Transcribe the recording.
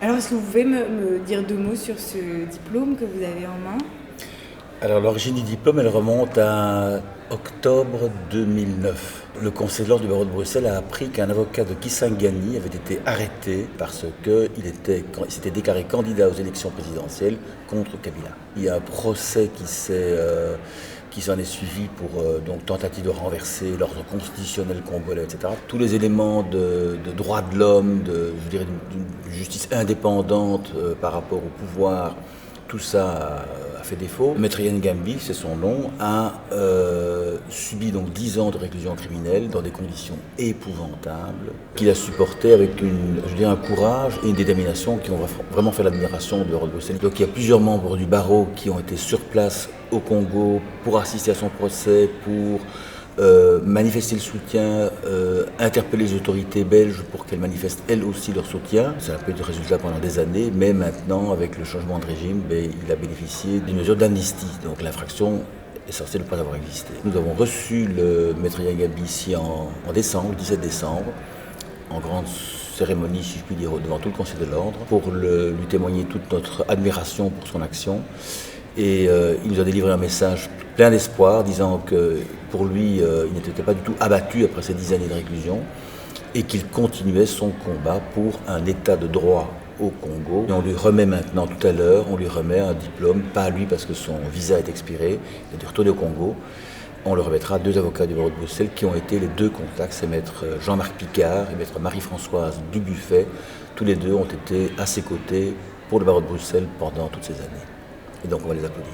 Alors, est-ce que vous pouvez me dire deux mots sur ce diplôme que vous avez en main? Alors l'origine du diplôme, elle remonte à octobre 2009. Le Conseil de l'ordre du barreau de Bruxelles a appris qu'un avocat de Kisangani avait été arrêté parce qu'il s'était déclaré candidat aux élections présidentielles contre Kabila. Il y a un procès qui s'en est suivi pour donc tentative de renverser l'ordre constitutionnel congolais, etc. Tous les éléments de droits de l'homme, je dirais d'une justice indépendante par rapport au pouvoir, tout ça a fait défaut. Maître Yann Gambi, c'est son nom, a subi donc 10 ans de réclusion criminelle dans des conditions épouvantables, qu'il a supporté avec un courage et une détermination qui ont vraiment fait l'admiration de Bruxelles. Donc il y a plusieurs membres du barreau qui ont été sur place au Congo pour assister à son procès, pour manifester le soutien, interpeller les autorités belges pour qu'elles manifestent elles aussi leur soutien. Ça n'a pas eu de résultat pendant des années, mais maintenant, avec le changement de régime, il a bénéficié d'une mesure d'amnistie. Donc l'infraction est censée ne pas avoir existé. Nous avons reçu le maître Yangabi ici en décembre, le 17 décembre, en grande cérémonie, si je puis dire, devant tout le Conseil de l'ordre, pour lui témoigner toute notre admiration pour son action. Et il nous a délivré un message plein d'espoir, disant que pour lui, il n'était pas du tout abattu après ces 10 années de réclusion et qu'il continuait son combat pour un état de droit au Congo. Et on lui remet maintenant, tout à l'heure, on lui remet un diplôme, pas à lui parce que son visa est expiré, il a dû retourner au Congo. On le remettra à deux avocats du barreau de Bruxelles qui ont été les deux contacts, c'est maître Jean-Marc Picard et maître Marie-Françoise Dubuffet. Tous les deux ont été à ses côtés pour le barreau de Bruxelles pendant toutes ces années. Et donc on va les applaudir.